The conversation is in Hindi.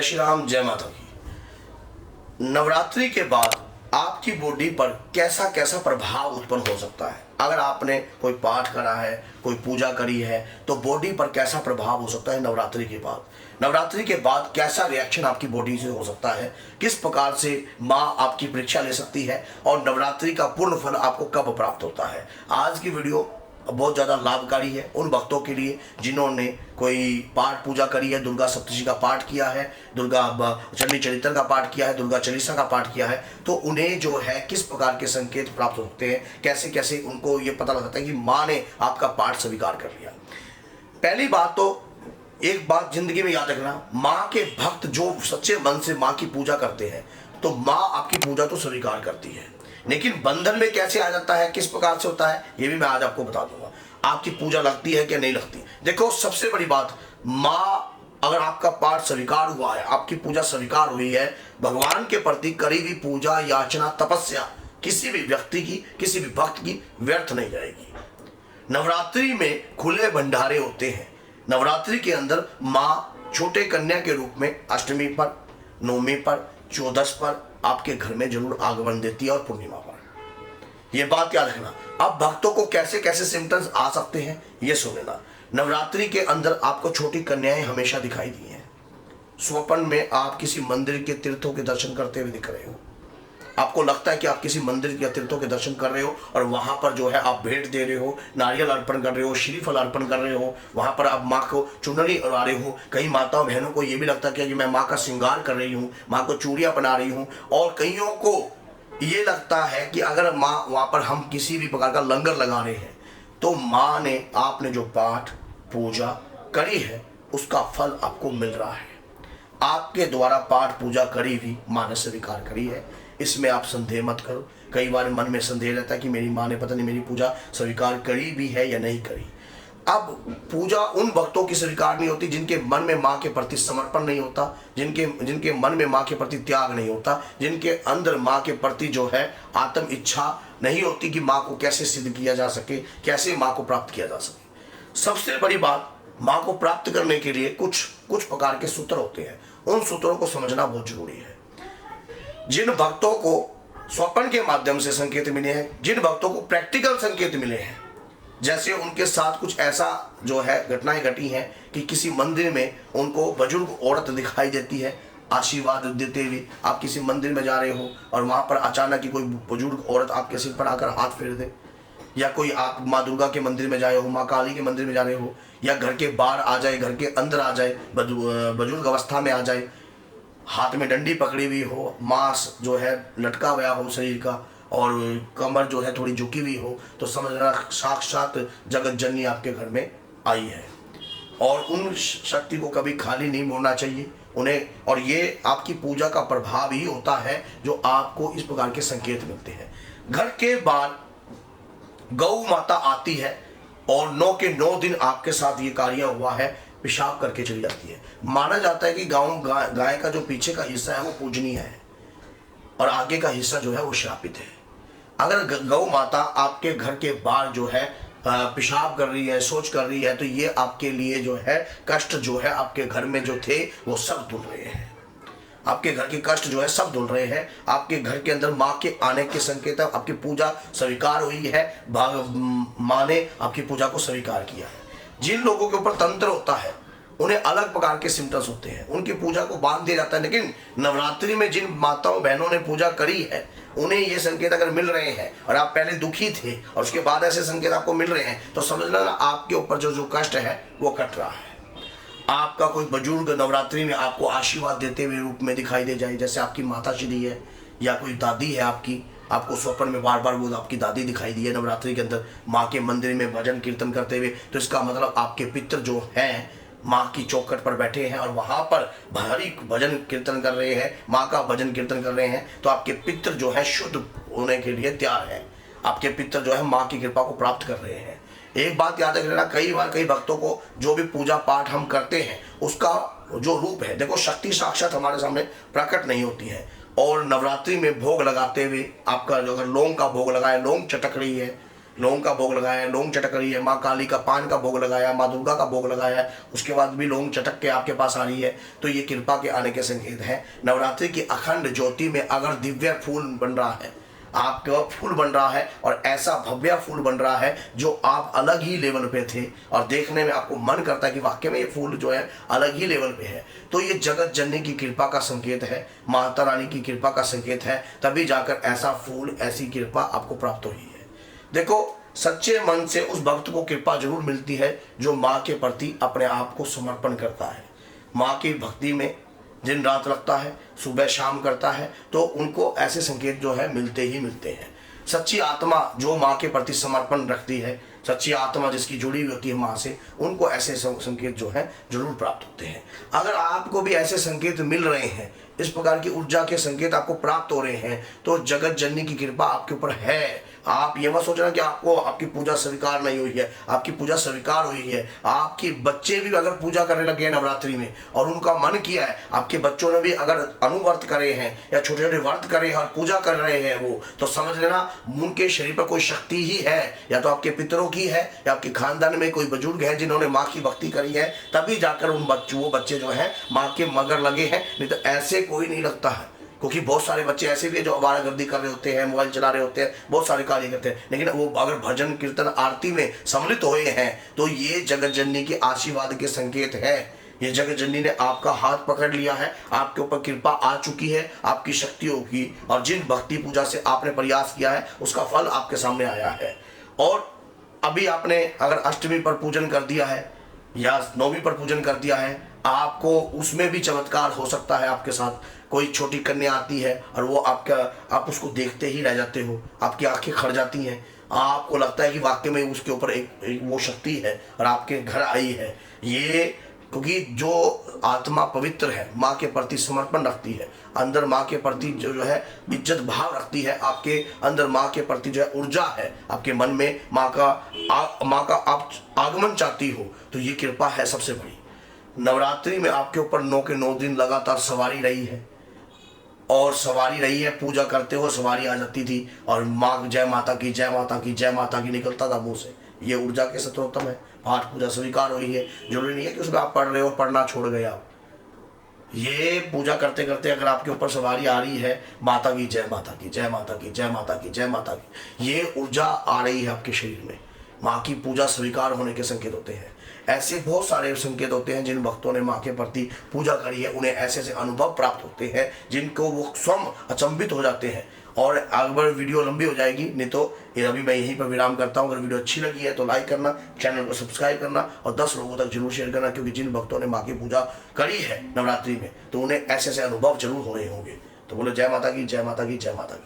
श्री राम, जय माता की। नवरात्रि के बाद आपकी बॉडी पर कैसा कैसा प्रभाव उत्पन्न हो सकता है। अगर आपने कोई पाठ करा है, कोई पूजा करी है, तो बॉडी पर कैसा प्रभाव हो सकता है नवरात्रि के बाद। नवरात्रि के बाद कैसा रिएक्शन आपकी बॉडी से हो सकता है, किस प्रकार से माँ आपकी परीक्षा ले सकती है और नवरात्रि का पूर्ण फल आपको कब प्राप्त होता है। आज की वीडियो बहुत ज़्यादा लाभकारी है उन भक्तों के लिए जिन्होंने कोई पाठ पूजा करी है, दुर्गा सप्तशती का पाठ किया है, दुर्गा चंडी चरित्र का पाठ किया है, दुर्गा चालीसा का पाठ किया है, तो उन्हें जो है किस प्रकार के संकेत प्राप्त होते हैं, कैसे कैसे उनको ये पता लगता है कि माँ ने आपका पाठ स्वीकार कर लिया। पहली बात तो एक बात जिंदगी में याद रखना, माँ के भक्त जो सच्चे मन से माँ की पूजा करते हैं तो माँ आपकी पूजा तो स्वीकार करती है, लेकिन बंधन में कैसे आ जाता है, किस प्रकार से होता है, ये भी मैं आज आपको बता दूंगा। आपकी पूजा लगती है कि नहीं लगती। देखो, सबसे बड़ी बात, माँ अगर आपका पाठ स्वीकार हुआ है, आपकी पूजा स्वीकार हुई है, भगवान के प्रति करी हुई पूजा, याचना, तपस्या किसी भी व्यक्ति की, किसी भी भक्त की व्यर्थ नहीं जाएगी। नवरात्रि में खुले भंडारे होते हैं। नवरात्रि के अंदर माँ छोटे कन्या के रूप में अष्टमी पर, नवमी पर, 14 पर आपके घर में जरूर आगमन देती है और पूर्णिमा पर। यह बात याद रखना। अब भक्तों को कैसे कैसे सिम्टम्स आ सकते हैं ये सुन लेना। नवरात्रि के अंदर आपको छोटी कन्याएं हमेशा दिखाई दी हैं। स्वप्न में आप किसी मंदिर के तीर्थों के दर्शन करते हुए दिख रहे हो। आपको लगता है कि आप किसी मंदिर या तीर्थों के दर्शन कर रहे हो और वहां पर जो है आप भेंट दे रहे हो, नारियल अर्पण कर रहे हो, श्रीफल अर्पण कर रहे हो, वहां पर आप माँ को चुनरी उड़ा रहे हो। कई माताओं बहनों को ये भी लगता है कि मैं माँ का श्रृंगार कर रही हूँ, माँ को चूड़ियाँ बना रही हूँ, और कईयों को ये लगता है कि अगर माँ वहाँ पर हम किसी भी प्रकार का लंगर लगा रहे हैं तो माँ ने, आपने जो पाठ पूजा करी है उसका फल आपको मिल रहा है। आपके द्वारा पाठ पूजा करी भी माँ ने स्वीकार करी है, इसमें आप संदेह मत करो। कई बार मन में संदेह रहता है कि मेरी माँ ने पता नहीं मेरी पूजा स्वीकार करी भी है या नहीं करी। अब पूजा उन भक्तों की स्वीकार नहीं होती जिनके मन में माँ के प्रति समर्पण नहीं होता, जिनके मन में माँ के प्रति त्याग नहीं होता, जिनके अंदर माँ के प्रति जो है आत्म इच्छा नहीं होती कि माँ को कैसे सिद्ध किया जा सके, कैसे माँ को प्राप्त किया जा सके। सबसे बड़ी बात, माँ को प्राप्त करने के लिए कुछ प्रकार के सूत्र होते हैं, उन सूत्रों को समझना बहुत जरूरी है। जिन भक्तों को स्वप्न के माध्यम से संकेत मिले हैं, जिन भक्तों को प्रैक्टिकल संकेत मिले हैं, जैसे उनके साथ कुछ ऐसा जो है घटनाएं घटी हैं कि किसी मंदिर में उनको बुजुर्ग औरत दिखाई देती है आशीर्वाद देते हुए। आप किसी मंदिर में जा रहे हो और वहां पर अचानक ही कोई बुजुर्ग औरत आपके सिर पर आकर हाथ फेर दे, या कोई आप माँ दुर्गा के मंदिर में जाए हो, माँ काली के मंदिर में जा रहे हो, या घर के बाहर आ जाए, घर के अंदर आ जाए, बुजुर्ग अवस्था में आ जाए, हाथ में डंडी पकड़ी हुई हो, मांस जो है लटका हुआ हो शरीर का, और कमर जो है थोड़ी झुकी हुई हो, तो समझना साक्षात जगत जननी आपके घर में आई है। और उन शक्ति को कभी खाली नहीं मोड़ना चाहिए उन्हें, और ये आपकी पूजा का प्रभाव ही होता है जो आपको इस प्रकार के संकेत मिलते हैं। घर के बाहर गौ माता आती है और 9 के 9 दिन आपके साथ ये कार्य हुआ है, पेशाब करके चली जाती है। माना जाता है कि गाय का जो पीछे का हिस्सा है वो पूजनीय है और आगे का हिस्सा जो है वो श्रापित है। अगर गौ माता आपके घर के बाहर जो है पेशाब कर रही है, शौच कर रही है, तो ये आपके लिए जो है कष्ट जो है आपके घर में जो थे वो सब धुल रहे हैं। आपके घर के कष्ट जो है सब धुल रहे हैं। आपके घर के अंदर माँ के आने के संकेत, आपकी पूजा स्वीकार हुई है, माँ ने आपकी पूजा को स्वीकार किया है। जिन लोगों के ऊपर तंत्र होता है उन्हें अलग प्रकार के सिम्टम्स होते हैं, उनकी पूजा को बांध दिया जाता है। लेकिन नवरात्रि में जिन माताओं बहनों ने पूजा करी है उन्हें ये संकेत अगर मिल रहे हैं और आप पहले दुखी थे और उसके बाद ऐसे संकेत आपको मिल रहे हैं, तो समझना आपके ऊपर जो कष्ट है वो कट रहा है। आपका कोई बुजुर्ग नवरात्रि में आपको आशीर्वाद देते हुए रूप में दिखाई दे जाए, जैसे आपकी माता श्री है या कोई दादी है आपको स्वप्न में बार बार वो आपकी दादी दिखाई दी है नवरात्रि के अंदर माँ के मंदिर में भजन कीर्तन करते हुए, तो इसका मतलब आपके पितर जो हैं माँ की चौखट पर बैठे हैं और वहाँ पर भारी भजन कीर्तन कर रहे हैं, माँ का भजन कीर्तन कर रहे हैं, तो आपके पितर जो है शुद्ध होने के लिए तैयार है। आपके पितर जो है माँ की कृपा को प्राप्त कर रहे हैं। एक बात याद रखना, कई बार कई भक्तों को जो भी पूजा पाठ हम करते हैं उसका जो रूप है, देखो शक्ति साक्षात हमारे सामने प्रकट नहीं होती है। और नवरात्रि में भोग लगाते हुए आपका जो अगर लौंग का भोग लगाए, लौंग चटक रही है, लौंग का भोग लगाया है, लौंग चटक रही है, माँ काली का पान का भोग लगाया है, माँ दुर्गा का भोग लगाया है, उसके बाद भी लौंग चटक के आपके पास आ रही है, तो ये कृपा के आने के संकेत हैं। नवरात्रि की अखंड ज्योति में अगर दिव्य फूल बन रहा है, आपका फूल बन रहा है और ऐसा भव्य फूल बन रहा है जो आप अलग ही लेवल पे थे और देखने में आपको मन करता है कि वाकई में ये फूल जो है अलग ही लेवल पे है, तो ये जगत जननी की कृपा का संकेत है, माता रानी की कृपा का संकेत है, तभी जाकर ऐसा फूल, ऐसी कृपा आपको प्राप्त हुई है। देखो, सच्चे मन से उस भक्त को कृपा जरूर मिलती है जो माँ के प्रति अपने आप को समर्पण करता है, माँ की भक्ति में दिन रात लगता है, सुबह शाम करता है, तो उनको ऐसे संकेत जो है मिलते ही मिलते हैं। सच्ची आत्मा जो माँ के प्रति समर्पण रखती है, सच्ची आत्मा जिसकी जुड़ी हुई होती है माँ से, उनको ऐसे संकेत जो है जरूर प्राप्त होते हैं। अगर आपको भी ऐसे संकेत मिल रहे हैं, इस प्रकार की ऊर्जा के संकेत आपको प्राप्त हो रहे हैं, तो जगत जननी की कृपा आपके ऊपर है। आप ये मत सोचना कि आपको आपकी पूजा स्वीकार नहीं हुई है, आपकी पूजा स्वीकार हुई है। आपके बच्चे भी अगर पूजा करने लगे हैं नवरात्रि में और उनका मन किया है, आपके बच्चों ने भी अगर अनुव्रत करे हैं या छोटे छोटे व्रत करे हैं और पूजा कर रहे हैं वो, तो समझ लेना उनके शरीर पर कोई शक्ति ही है, या तो आपके पितरों की है या आपके खानदान में कोई बुजुर्ग है जिन्होंने माँ की भक्ति करी है, तभी जाकर वो बच्चे जो हैं माँ के मगर लगे हैं, नहीं तो ऐसे कोई नहीं लगता है। क्योंकि बहुत सारे बच्चे ऐसे भी है जो आवारागर्दी कर रहे होते हैं, मोबाइल चला रहे होते हैं, बहुत सारे कार्य करते हैं, लेकिन वो अगर भजन कीर्तन आरती में सम्मिलित हुए हैं तो ये जगत जननी के आशीर्वाद के संकेत है। ये जगत जननी ने आपका हाथ पकड़ लिया है, आपके ऊपर कृपा आ चुकी है आपकी शक्तियों की, और जिन भक्ति पूजा से आपने प्रयास किया है उसका फल आपके सामने आया है। और अभी आपने अगर अष्टमी पर पूजन कर दिया है या नौवीं पर पूजन कर दिया है, आपको उसमें भी चमत्कार हो सकता है। आपके साथ कोई छोटी कन्या आती है और वो आप उसको देखते ही रह जाते हो, आपकी आंखें खड़ जाती हैं, आपको लगता है कि वाकई में उसके ऊपर एक वो शक्ति है और आपके घर आई है। ये क्योंकि जो आत्मा पवित्र है, माँ के प्रति समर्पण रखती है, अंदर माँ के प्रति जो है इज्जत भाव रखती है, आपके अंदर माँ के प्रति जो है ऊर्जा है, आपके मन में माँ का आप आगमन चाहती हो, तो ये कृपा है सबसे बड़ी। नवरात्रि में आपके ऊपर 9 के 9 दिन लगातार सवारी रही है, और सवारी रही है, पूजा करते हो सवारी आ जाती थी और माँ जय माता की जय माता की जय माता की निकलता था मुँह से। ये ऊर्जा के स्त्रोतम है, पाठ पूजा स्वीकार हुई है। जरूरी नहीं है कि उसमें आप पढ़ रहे हो, पढ़ना छोड़ गए आप। ये पूजा करते करते अगर आपके ऊपर सवारी आ रही है, माता की जय माता की जय माता की जय माता की जय माता की, ये ऊर्जा आ रही है आपके शरीर में, माँ की पूजा स्वीकार होने के संकेत होते हैं। ऐसे बहुत सारे संकेत होते हैं, जिन भक्तों ने माँ के प्रति पूजा करी है उन्हें ऐसे ऐसे अनुभव प्राप्त होते हैं जिनको वो स्वयं अचंभित हो जाते हैं। और अगर वीडियो लंबी हो जाएगी, नहीं तो ये अभी मैं यहीं पर विराम करता हूँ। अगर वीडियो अच्छी लगी है तो लाइक करना, चैनल को सब्सक्राइब करना और 10 लोगों तक जरूर शेयर करना, क्योंकि जिन भक्तों ने माँ की पूजा करी है नवरात्रि में तो उन्हें ऐसे ऐसे अनुभव जरूर हो रहे होंगे। तो बोलो जय माता की जय माता की जय माता की।